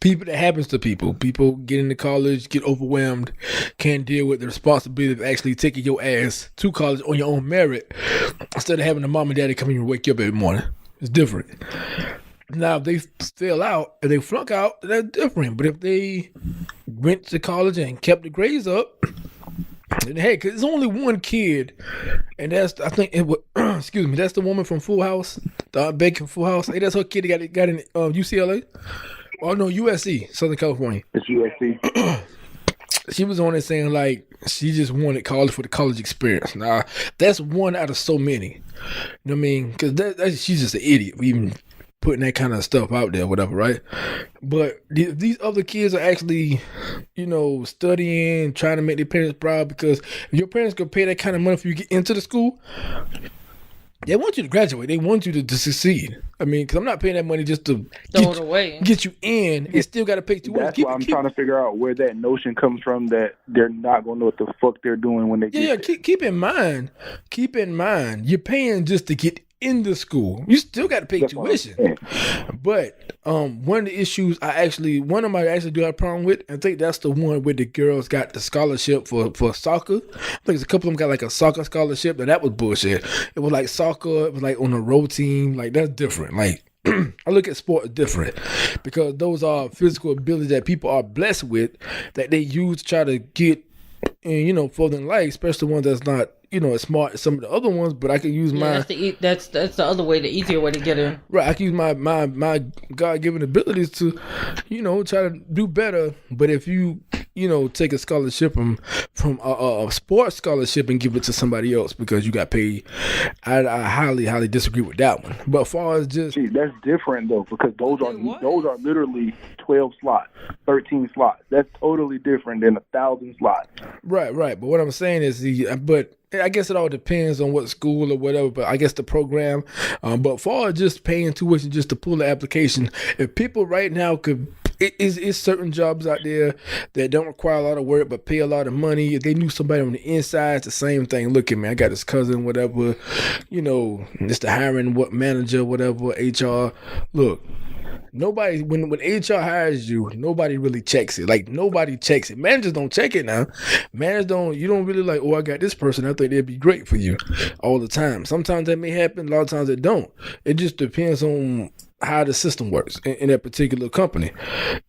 That happens to people. People get into college, get overwhelmed, can't deal with the responsibility of actually taking your ass to college on your own merit instead of having a mom and daddy come in and wake you up every morning. It's different. Now, if they fail out, if they flunk out, that's different. But if they went to college and kept the grades up, then hey, because it's only one kid, and that's, I think, excuse me, that's the woman from Full House, the Becky from Full House. Hey, that's her kid that got in UCLA. Oh, no, USC, Southern California. It's USC. She was on it saying, like, she just wanted college for the college experience. Now, that's one out of so many. You know what I mean? Because she's just an idiot for even putting that kind of stuff out there, whatever, right? But these other kids are actually, studying, trying to make their parents proud, because if your parents could pay that kind of money for you to get into the school, they want you to graduate. They want you to succeed. I mean, because I'm not paying that money just to throw it away. Get you in. It still got to pay tuition. That's why I'm trying to figure out where that notion comes from that they're not going to know what the fuck they're doing when they get there. Keep in mind, you're paying just to get into school. You still got to pay tuition. But one of the issues one of them I actually do have a problem with, I think that's the one where the girls got the scholarship for soccer. I think a couple of them got like a soccer scholarship, and that was bullshit. It was like soccer, it was like on a road team. Like, that's different. Like, I look at sport different because those are physical abilities that people are blessed with that they use to try to get in, further in life, especially the ones that's not, as smart as some of the other ones, but I can use my... That's the other way, the easier way to get in. Right, I can use my God-given abilities to, try to do better. But if you, take a scholarship from a sports scholarship and give it to somebody else because you got paid, I highly, highly disagree with that one. But as far as just... See, that's different, though, because those are literally 12 slots, 13 slots. That's totally different than 1,000 slots. Right. But what I'm saying is, but I guess it all depends on what school or whatever, but I guess the program. But for just paying tuition just to pull the application, if people right now could, it's certain jobs out there that don't require a lot of work but pay a lot of money. If they knew somebody on the inside, it's the same thing. Look at me, I got this cousin, whatever, it's the hiring manager, whatever, HR. Look. Nobody, when HR hires you, nobody really checks it. Like, nobody checks it. Managers don't check it now. You don't really like, I got this person, I think they'd be great for you all the time. Sometimes that may happen, a lot of times it don't. It just depends on how the system works in that particular company.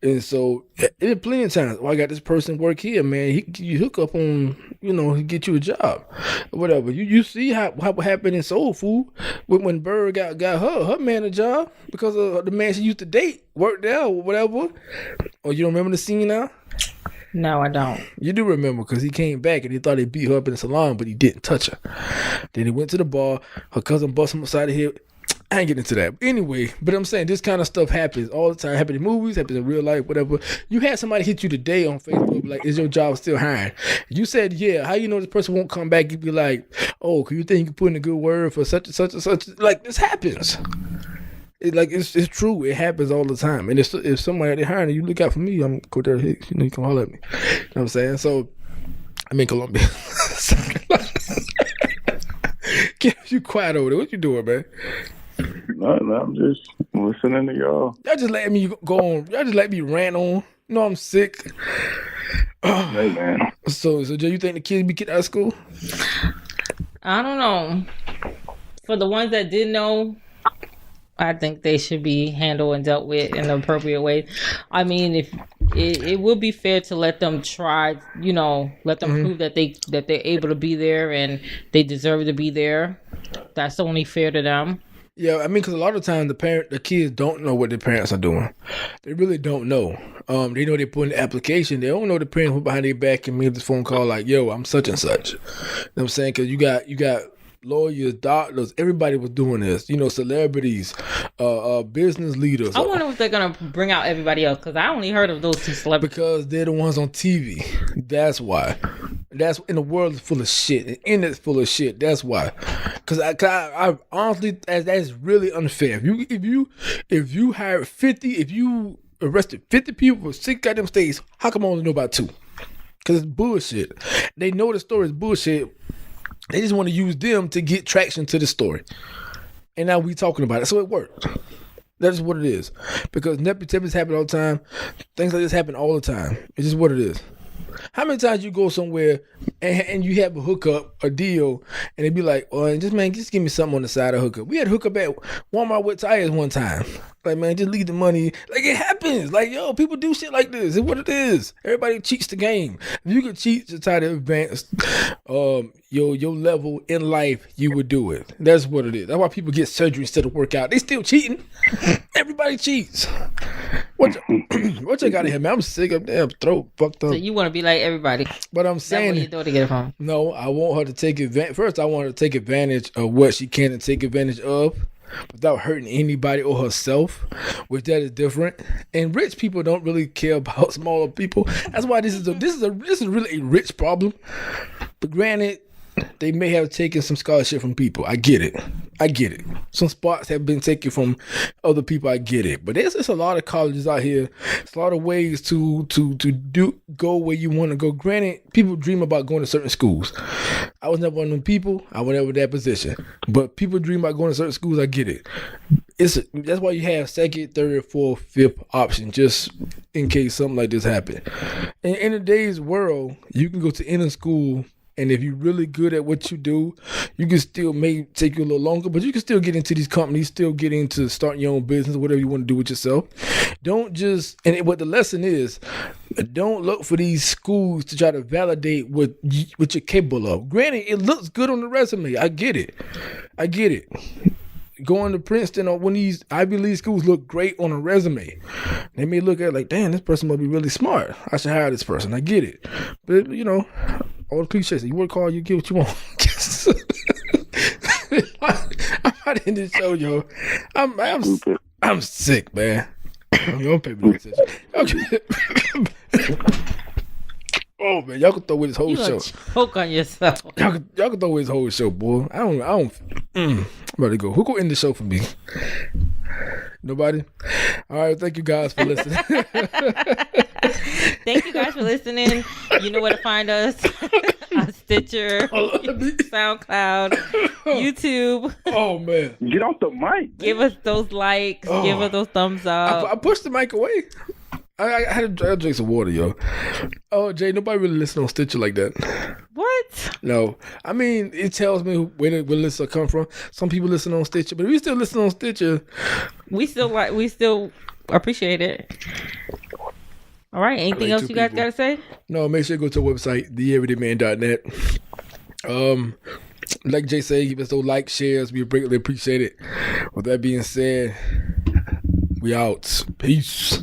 And so, it plenty of times, I got this person work here, man, you hook up on, he get you a job, whatever. You see how happened in Soul Food when Bird got her man a job because of the man she used to date worked there or whatever. Oh, you don't remember the scene now? No, I don't. You do remember because he came back and he thought he beat her up in the salon, but he didn't touch her. Then he went to the bar. Her cousin bust him upside the head. I ain't getting into that. Anyway, but I'm saying this kind of stuff happens all the time. Happens in movies, happens in real life, whatever. You had somebody hit you today on Facebook, like, is your job still hiring? You said, yeah. How you know this person won't come back? You'd be like, oh, can you think you can put in a good word for such and such and such? Like, this happens. It's true. It happens all the time. And if somebody they're hiring, you look out for me, I'm Cordell Hicks. You can holler at me. You know what I'm saying? So, I'm in Columbia. Get you quiet over there. What you doing, man? No, I'm just listening to y'all. Y'all just let me go on. Y'all just let me rant on. I'm sick. Hey, man. So Jay, you think the kids be kicked out of school? I don't know. For the ones that did know, I think they should be handled and dealt with in the appropriate way. I mean, if it would be fair to let them try, let them prove that they're able to be there and they deserve to be there. That's only fair to them. Yeah, I mean, because a lot of times the kids don't know what their parents are doing. They really don't know. They know they put in the application. They don't know the parents who behind their back and made this phone call like, "Yo, I'm such and such." You know what I'm saying? Because you got lawyers, doctors, everybody was doing this. You know, celebrities, business leaders. I wonder if they're gonna bring out everybody else because I only heard of those two celebrities. Because they're the ones on TV. That's why. That's in the world is full of shit. The internet's full of shit. That's why. Because I honestly, that's really unfair. If you hired 50, if you arrested 50 people for 6 goddamn states, how come I only know about 2? Because it's bullshit. They know the story is bullshit. They just want to use them to get traction to the story. And now we talking about it. So it worked. That's what it is. Because nepotism happen all the time. Things like this happen all the time. It's just what it is. How many times you go somewhere and you have a hookup, a deal, and they be like, "Oh, just give me something on the side of hookup." We had hookup at Walmart with tires one time. Like, man, just leave the money. Like, it happens. Like, yo, people do shit like this. It's what it is. Everybody cheats the game. If you could cheat to try to advance your level in life, you would do it. That's what it is. That's why people get surgery instead of workout. They still cheating. Everybody cheats. What you got in here, man? I'm sick of damn throat fucked up. So you want to be like everybody. But I'm saying, that's where you to get it from. No, I want her to take advantage. First, I want her to take advantage of what she can and take advantage of without hurting anybody or herself, which that is different. And rich people don't really care about smaller people. That's why this is really a rich problem. But granted, they may have taken some scholarship from people. I get it. Some spots have been taken from other people. I get it. But there's a lot of colleges out here. There's a lot of ways to go where you want to go. Granted, people dream about going to certain schools. I was never one of them people. I was never in that position. But people dream about going to certain schools. I get it. That's why you have second, third, fourth, fifth option, just in case something like this happen. And in today's world, you can go to any school. And if you're really good at what you do, you can still may take you a little longer, but you can still get into these companies, still get into starting your own business, whatever you want to do with yourself. Don't just, what the lesson is, don't look for these schools to try to validate what you're capable of. Granted, it looks good on the resume. I get it. Going to Princeton or one of these Ivy League schools look great on a resume. They may look at it like, damn, this person must be really smart. I should hire this person. I get it. But, all the cliches. You work hard, you get what you want. I'm not in this show, yo. I'm sick, man. Don't pay me attention. Okay. Oh man, y'all can throw away this whole show. Choke on yourself. Y'all can throw away this whole show, boy. I don't. I'm about to go. Who go end the show for me? Nobody? All right, thank you guys for listening. Thank you guys for listening. You know where to find us on Stitcher, SoundCloud, YouTube. Oh man, get off the mic. Give us those likes. Give us those thumbs up. I pushed the mic away. I had to drink some water, yo. Oh, Jay, nobody really listens on Stitcher like that. What? No. I mean, it tells me where the lists come from. Some people listen on Stitcher, but if you still listen on Stitcher, we still appreciate it. All right. Anything else you guys got to say? No, make sure you go to our website, theeverydayman.net. Like Jay said, give us those likes, shares. We greatly appreciate it. With that being said, we out. Peace.